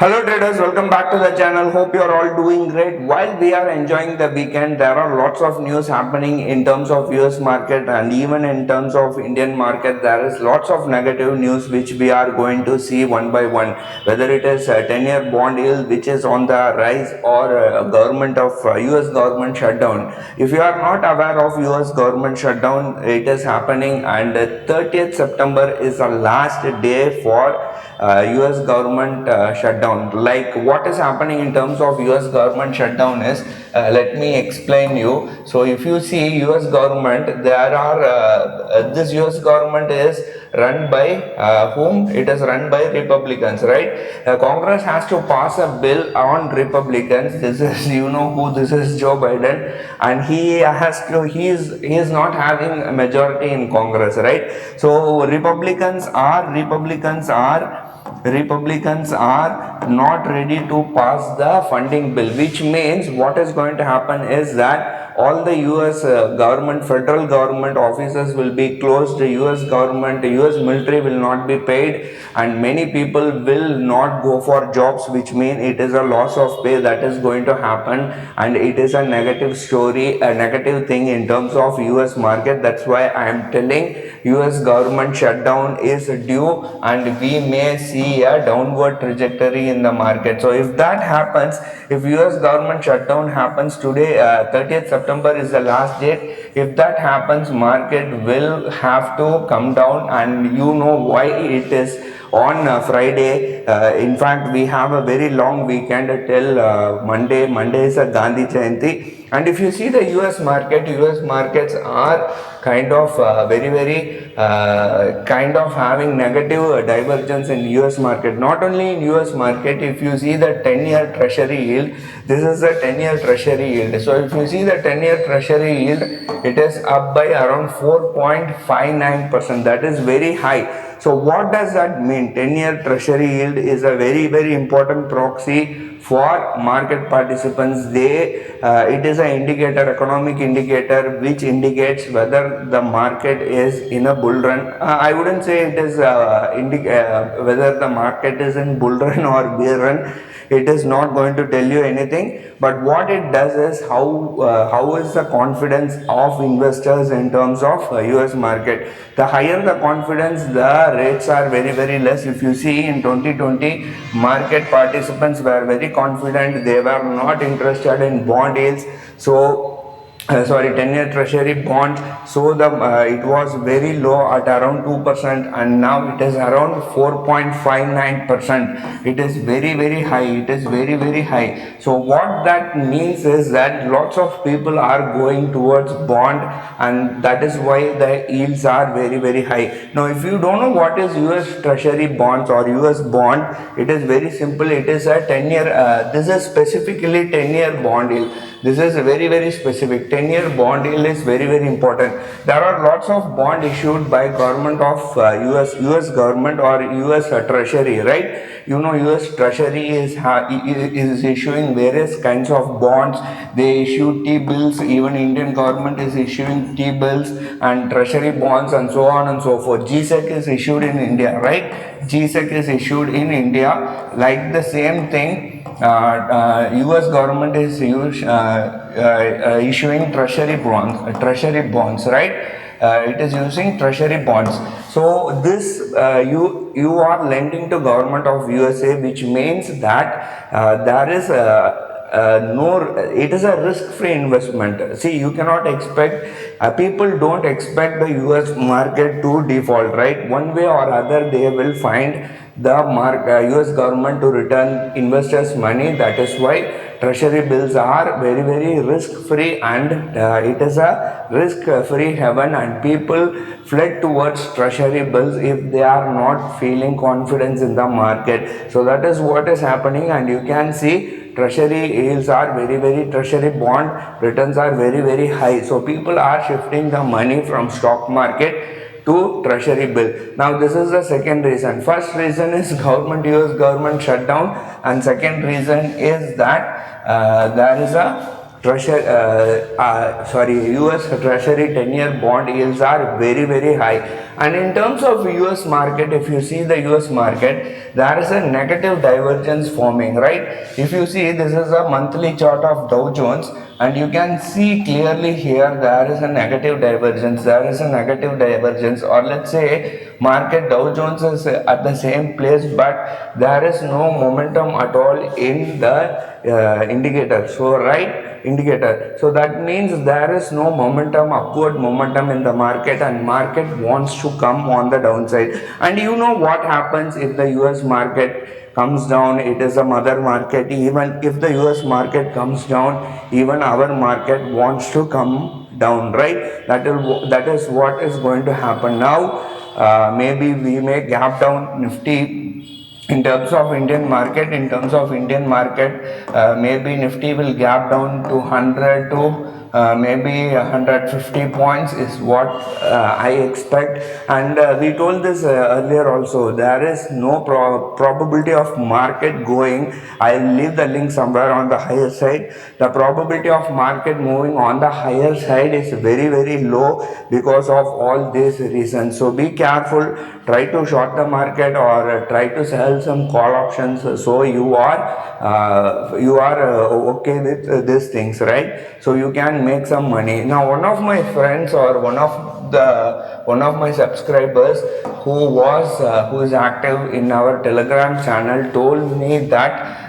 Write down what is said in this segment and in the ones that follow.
Hello traders, welcome back to the channel. Hope you are all doing great. While we are enjoying the weekend, there are lots of news happening in terms of US market and even in terms of Indian market. There is lots of negative news which we are going to see one by one. Whether it is a 10-year bond yield which is on the rise or US government shutdown. If you are not aware of US government shutdown, it is happening and 30th September is the last day for US government shutdown. Like what is happening in terms of US government shutdown is, let me explain you. So if you see US government, there are this US government is run by whom? It is run by Republicans, right? Congress has to pass a bill on Republicans. This is, you know who this is, Joe Biden, and he is not having a majority in Congress, right? So Republicans are not ready to pass the funding bill, which means what is going to happen is that all the US government, federal government offices will be closed. The US government, the US military will not be paid, and many people will not go for jobs, which means it is a loss of pay that is going to happen, and it is a negative story, a negative thing in terms of US market. That's why I am telling US government shutdown is due, and we may see a downward trajectory in the market. So if that happens, if US government shutdown happens today, 30th September is the last date. If that happens, market will have to come down, and you know why it is on Friday. In fact, we have a very long weekend till Monday. Monday is a Gandhi Jayanti. And if you see the US market, US markets are kind of kind of having negative divergence in US market. Not only in US market, if you see the 10-year treasury yield, this is the 10-year treasury yield. So if you see the 10-year treasury yield, it is up by around 4.59%. That is very high. So what does that mean? 10-year treasury yield is a very important proxy for market participants. It is an indicator, economic indicator, which indicates whether the market is in a bull run. I wouldn't say it is whether the market is in bull run or bear run. It is not going to tell you anything, but what it does is how is the confidence of investors in terms of US market. The higher the confidence, the rates are very less. If you see in 2020, market participants were very confident. They were not interested in bond yields. So 10-year treasury bonds, so it was very low at around 2%, and now it is around 4.59%. It is very high. It is very high. So what that means is that lots of people are going towards bond, and that is why the yields are very high. Now if you don't know what is US treasury bonds or US bond, it is very simple. It is a 10-year this is specifically 10-year bond yield. This is very specific. 10-year bond yield is very important. There are lots of bond issued by government of US government or US treasury, right? You know, US treasury is issuing various kinds of bonds. They issue T-bills. Even Indian government is issuing T-bills and treasury bonds and so on and so forth. GSEC is issued in India, right? GSEC is issued in India. Like the same thing, US government is issuing treasury bonds, right? It is using treasury bonds. So this you are lending to government of USA, which means that there is it is a risk-free investment. See, you cannot expect, people don't expect the US market to default, right? One way or other, they will find the US government to return investors' money. That is why treasury bills are very risk-free, and it is a risk-free heaven, and people fled towards treasury bills if they are not feeling confidence in the market. So that is what is happening, and you can see treasury yields are very treasury bond returns are very high. So people are shifting the money from stock market to treasury bill. Now this is the second reason. First reason is US government shutdown, and second reason is that there is a US treasury 10-year bond yields are very high, And in terms of US market, if you see the US market, there is a negative divergence forming, right? If you see, this is a monthly chart of Dow Jones, and you can see clearly here there is a negative divergence, or let's say market Dow Jones is at the same place, but there is no momentum at all in the indicator. So right, indicator, so that means there is no momentum, upward momentum in the market, and market wants to come on the downside. And you know what happens if the US market comes down? It is a mother market. Even if the US market comes down, even our market wants to come down, right? That is what is going to happen now. Maybe we may gap down Nifty. In terms of Indian market, maybe Nifty will gap down to 100 to maybe 150 points is what I expect. And we told this earlier also, there is no probability of market going. I'll leave the link somewhere on the higher side. The probability of market moving on the higher side is very, very low because of all these reasons. So be careful, try to short the market or try to sell some call options, so you are okay with these things, right? So you can make some money. Now one of my friends, or one of my subscribers who is active in our Telegram channel, told me that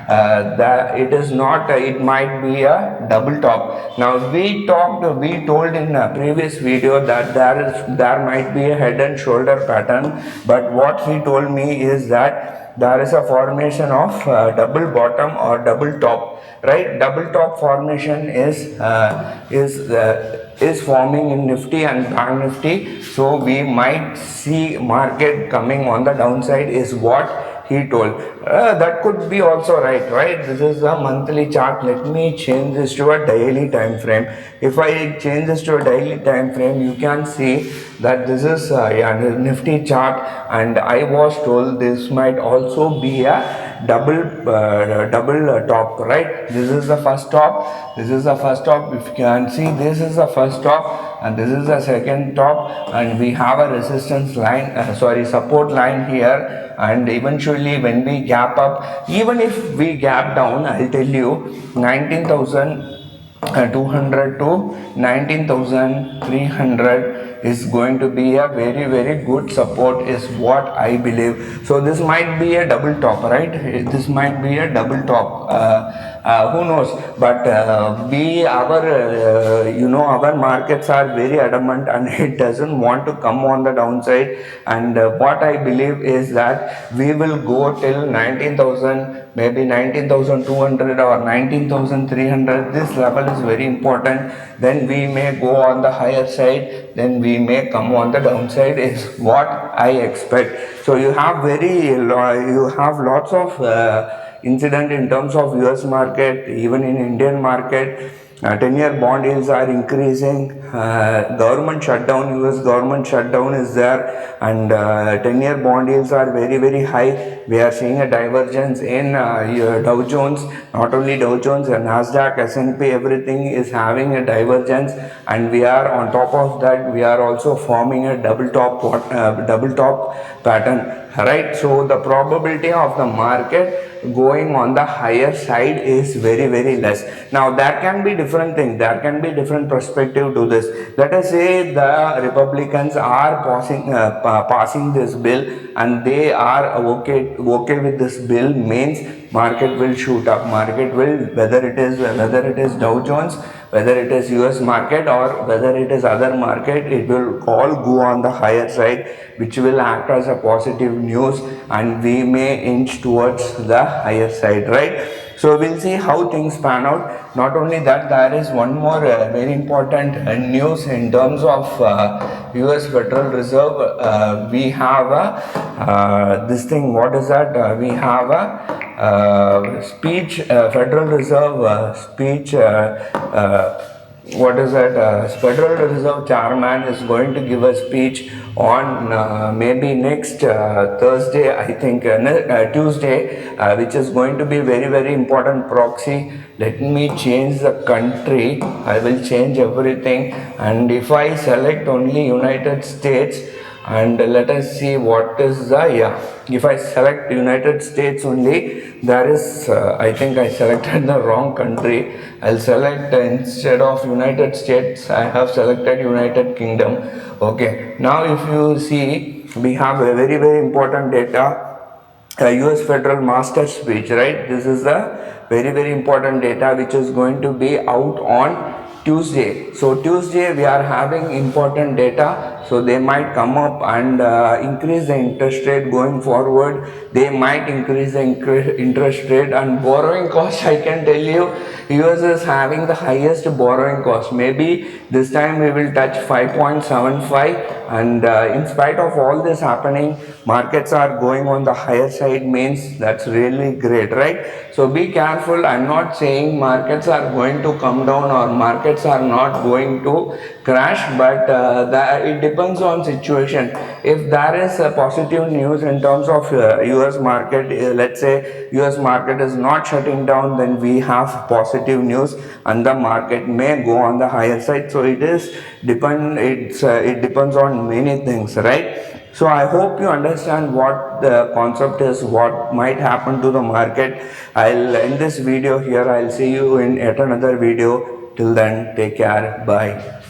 it is not, it might be a double top. Now we told in a previous video that there might be a head and shoulder pattern, but what he told me is that there is a formation of double bottom or double top, right? Double top formation is forming in Nifty and Bank Nifty, so we might see market coming on the downside, is what he told. That could be also right? This is a monthly chart. Let me change this to a daily time frame. If I change this to a daily time frame, you can see that this is a Nifty chart, and I was told this might also be a double top, right? This is the first top, if you can see, this is the first top and this is the second top, and we have a resistance line, support line here, and eventually when we gap up, even if we gap down, I'll tell you 19,200 to 19,300 is going to be a very, very good support, is what I believe. So this might be a double top, right? This might be a double top. Who knows? But our markets are very adamant, and it doesn't want to come on the downside. And what I believe is that we will go till 19,000, maybe 19,200 or 19,300. This level is very important. Then we may go on the higher side, then we may come on the downside, is what I expect. So you have lots of incident in terms of US market, even in Indian market. 10-year bond yields are increasing, government shutdown, US government shutdown is there, and 10-year bond yields are very, very high. We are seeing a divergence in Dow Jones, not only Dow Jones, Nasdaq, S&P, everything is having a divergence, and we are on top of that, we are also forming a double top pattern, right? So the probability of the market going on the higher side is very, very less. Now there can be different things, there can be different perspective to this. Let us say the Republicans are passing this bill, and they are okay with this bill, means market will shoot up. Market will, whether it is Dow Jones, whether it is US market, or whether it is other market, it will all go on the higher side, which will act as a positive news, and we may inch towards the higher side, right? So we'll see how things pan out. Not only that, there is one more very important news in terms of US Federal Reserve. We have this thing, what is that? We have a speech, Federal Reserve speech, what is that? Federal Reserve chairman is going to give a speech on maybe next Thursday, I think, Tuesday, which is going to be very, very important proxy. Let me change the country. I will change everything, and if I select only United States, and let us see what is the, yeah, if I select United States only, there is I think I selected the wrong country. I'll select instead of United States, I have selected United Kingdom. Okay, now if you see, we have a very very important data, US federal master speech, right? This is the very very important data which is going to be out on Tuesday. So Tuesday we are having important data, so they might come up and increase the interest rate going forward. They might increase the interest rate and borrowing cost. I can tell you, US is having the highest borrowing cost. Maybe this time we will touch 5.75, and in spite of all this happening, markets are going on the higher side, means that's really great, right? So be careful. I'm not saying markets are going to come down or markets are not going to crash, but it depends on situation. If there is a positive news in terms of US market, let's say US market is not shutting down, then we have positive news and the market may go on the higher side. So it depends on many things, right? So I hope you understand what the concept is, what might happen to the market. I'll end this video here. I'll see you in yet another video. Till then, take care. Bye.